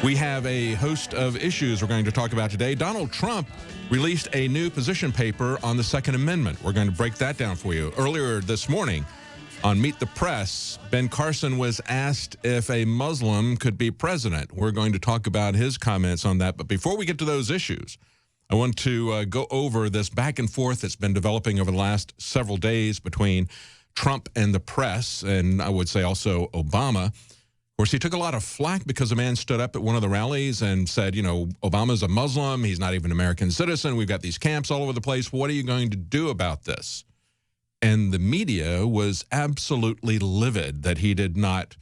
We have a host of issues we're going to talk about today. Donald Trump released a new position paper on the Second Amendment. We're going to break that down for you. Earlier this morning on Meet the Press, Ben Carson was asked if a Muslim could be president. We're going to talk about his comments on that. But before we get to those issues, I want to go over this back and forth that's been developing over the last several days between Trump and the press, and I would say also Obama. Of course, he took a lot of flack because a man stood up at one of the rallies and said, you know, Obama's a Muslim. He's not even an American citizen. We've got these camps all over the place. What are you going to do about this? And the media was absolutely livid that he did not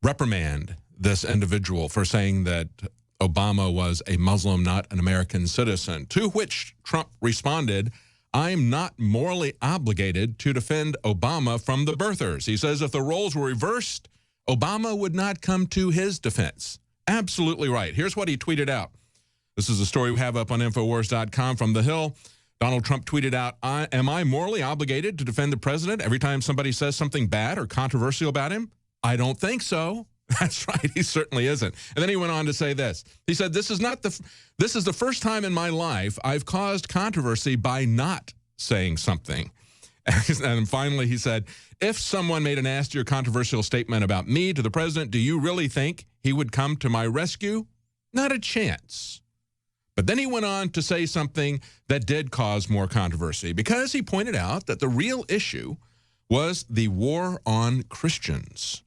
reprimand this individual for saying that Obama was a Muslim, not an American citizen, to which Trump responded, I'm not morally obligated to defend Obama from the birthers. He says if the roles were reversed, Obama would not come to his defense. Absolutely right. Here's what he tweeted out. This is a story we have up on Infowars.com from The Hill. Donald Trump tweeted out, am I morally obligated to defend the president every time somebody says something bad or controversial about him? I don't think so. That's right. He certainly isn't. And then he went on to say this. He said, this is the first time in my life I've caused controversy by not saying something. And finally, he said, if someone made a nasty or controversial statement about me to the president, do you really think he would come to my rescue? Not a chance. But then he went on to say something that did cause more controversy because he pointed out that the real issue was the war on Christians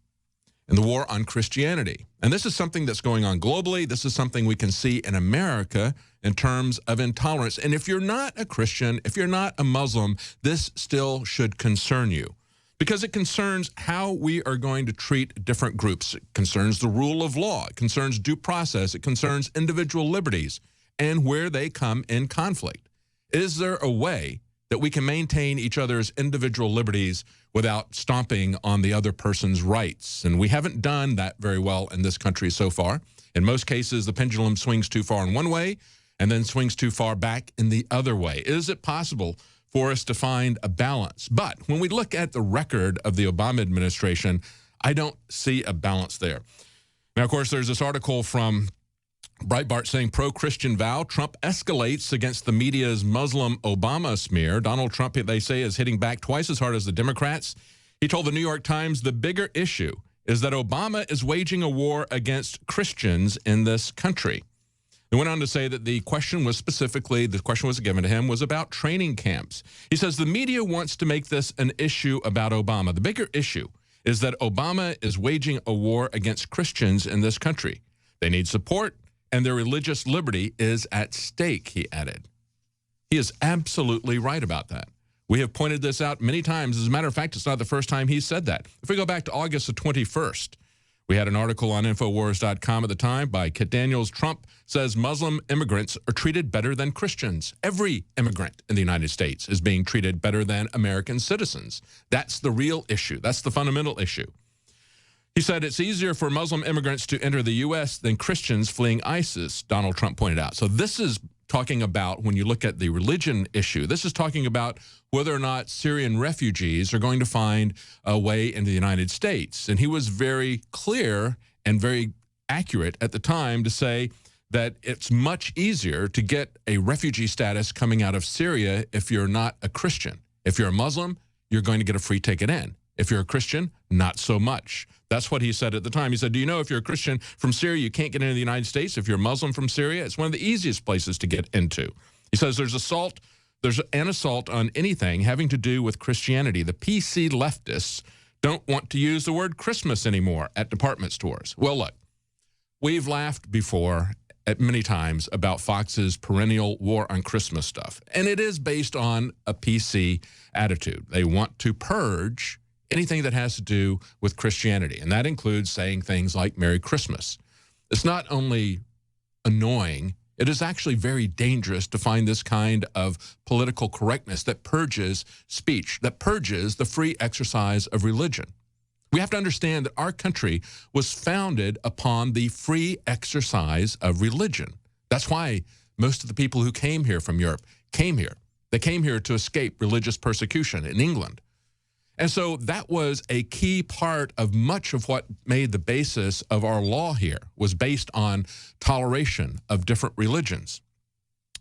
and the war on Christianity. And this is something that's going on globally. This is something we can see in America in terms of intolerance. And if you're not a Christian, if you're not a Muslim, this still should concern you because it concerns how we are going to treat different groups. It concerns the rule of law. It concerns due process. It concerns individual liberties and where they come in conflict. Is there a way that we can maintain each other's individual liberties without stomping on the other person's rights? And we haven't done that very well in this country so far. In most cases, the pendulum swings too far in one way and then swings too far back in the other way. Is it possible for us to find a balance? But when we look at the record of the Obama administration, I don't see a balance there. Now, of course, there's this article from Breitbart saying pro-Christian vow, Trump escalates against the media's Muslim Obama smear. Donald Trump, they say, is hitting back twice as hard as the Democrats. He told the New York Times the bigger issue is that Obama is waging a war against Christians in this country. He went on to say that the question was given to him was about training camps. He says the media wants to make this an issue about Obama. The bigger issue is that Obama is waging a war against Christians in this country. They need support, and their religious liberty is at stake, he added. He is absolutely right about that. We have pointed this out many times. As a matter of fact, it's not the first time he said that. If we go back to August the 21st, we had an article on Infowars.com at the time by Kit Daniels. Trump says Muslim immigrants are treated better than Christians. Every immigrant in the United States is being treated better than American citizens. That's the real issue. That's the fundamental issue. He said it's easier for Muslim immigrants to enter the U.S. than Christians fleeing ISIS, Donald Trump pointed out. So this is talking about, when you look at the religion issue, this is talking about whether or not Syrian refugees are going to find a way into the United States. And he was very clear and very accurate at the time to say that it's much easier to get a refugee status coming out of Syria if you're not a Christian. If you're a Muslim, you're going to get a free ticket in. If you're a Christian, not so much. That's what he said at the time. He said, do you know if you're a Christian from Syria, you can't get into the United States? If you're a Muslim from Syria, it's one of the easiest places to get into. He says there's an assault on anything having to do with Christianity. The PC leftists don't want to use the word Christmas anymore at department stores. Well, look, we've laughed before at many times about Fox's perennial war on Christmas stuff. And it is based on a PC attitude. They want to purge anything that has to do with Christianity, and that includes saying things like Merry Christmas. It's not only annoying, it is actually very dangerous to find this kind of political correctness that purges speech, that purges the free exercise of religion. We have to understand that our country was founded upon the free exercise of religion. That's why most of the people who came here from Europe came here. They came here to escape religious persecution in England. And so that was a key part of much of what made the basis of our law here, was based on toleration of different religions.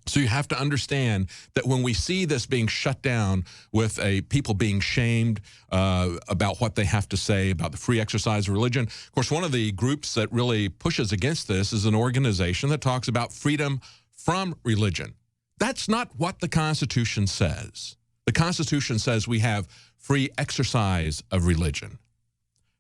So you have to understand that when we see this being shut down with people being shamed about what they have to say about the free exercise of religion. Of course, one of the groups that really pushes against this is an organization that talks about freedom from religion. That's not what the Constitution says. The Constitution says we have free exercise of religion.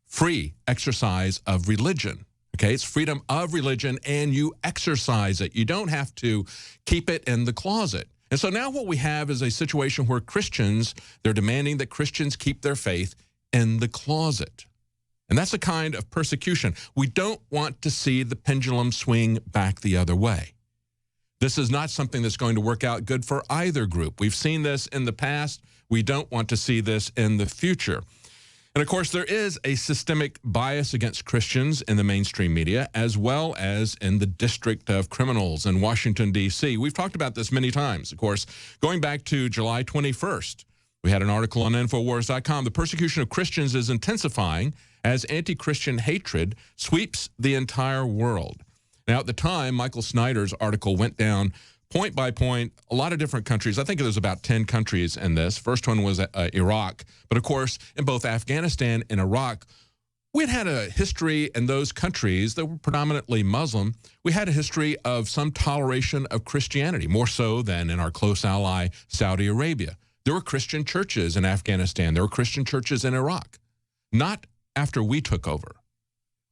Free exercise of religion. Okay, it's freedom of religion, and you exercise it. You don't have to keep it in the closet. And so now what we have is a situation where Christians, they're demanding that Christians keep their faith in the closet. And that's a kind of persecution. We don't want to see the pendulum swing back the other way. This is not something that's going to work out good for either group. We've seen this in the past. We don't want to see this in the future. And of course, there is a systemic bias against Christians in the mainstream media, as well as in the District of Criminals in Washington, D.C. We've talked about this many times. Of course, going back to July 21st, we had an article on Infowars.com. The persecution of Christians is intensifying as anti-Christian hatred sweeps the entire world. Now, at the time, Michael Snyder's article went down point by point, a lot of different countries. I think there's about 10 countries in this. First one was Iraq. But, of course, in both Afghanistan and Iraq, we'd had a history in those countries that were predominantly Muslim. We had a history of some toleration of Christianity, more so than in our close ally, Saudi Arabia. There were Christian churches in Afghanistan. There were Christian churches in Iraq. Not after we took over.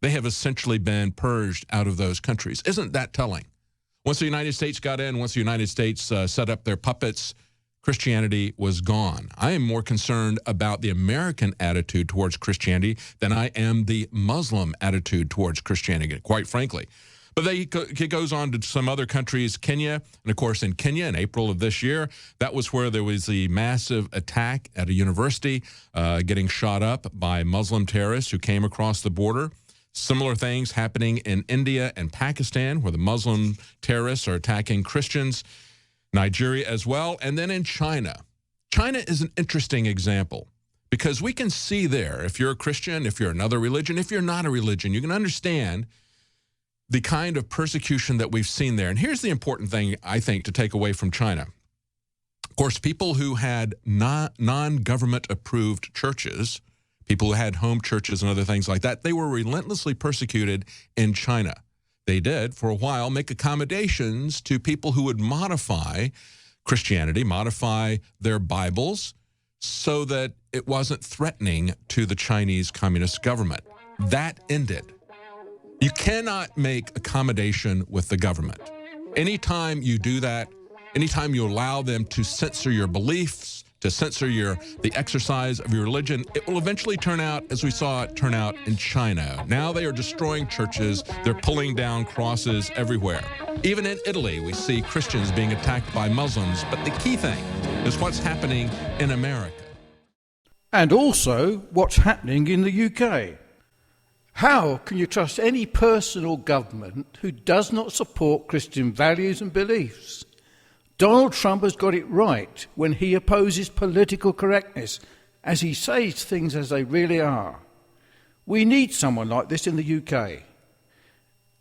They have essentially been purged out of those countries. Isn't that telling? Once the United States got in, once the United States set up their puppets, Christianity was gone. I am more concerned about the American attitude towards Christianity than I am the Muslim attitude towards Christianity, quite frankly. But it goes on to some other countries, Kenya. And, of course, in Kenya in April of this year, that was where there was the massive attack at a university getting shot up by Muslim terrorists who came across the border. Similar things happening in India and Pakistan, where the Muslim terrorists are attacking Christians, Nigeria as well, and then in China. China is an interesting example because we can see there, if you're a Christian, if you're another religion, if you're not a religion, you can understand the kind of persecution that we've seen there. And here's the important thing, I think, to take away from China. Of course, people who had non-government approved churches, people who had home churches and other things like that, they were relentlessly persecuted in China. They did, for a while, make accommodations to people who would modify Christianity, modify their Bibles, so that it wasn't threatening to the Chinese Communist government. That ended. You cannot make accommodation with the government. Anytime you do that, anytime you allow them to censor your beliefs, to censor the exercise of your religion, it will eventually turn out as we saw it turn out in China. Now they are destroying churches. They're pulling down crosses everywhere. Even in Italy, we see Christians being attacked by Muslims. But the key thing is what's happening in America. And also what's happening in the UK. How can you trust any person or government who does not support Christian values and beliefs? Donald Trump has got it right when he opposes political correctness, as he says things as they really are. We need someone like this in the UK.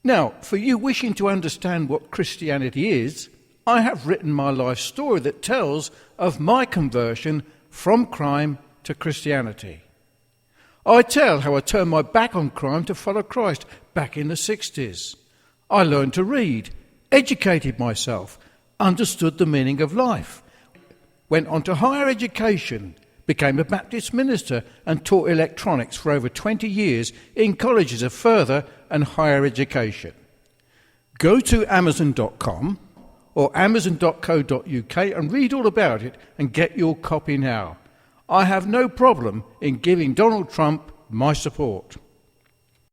Now, for you wishing to understand what Christianity is, I have written my life story that tells of my conversion from crime to Christianity. I tell how I turned my back on crime to follow Christ back in the 60s. I learned to read, educated myself, understood the meaning of life, went on to higher education, became a Baptist minister and taught electronics for over 20 years in colleges of further and higher education. Go to Amazon.com or Amazon.co.uk and read all about it and get your copy now. I have no problem in giving Donald Trump my support.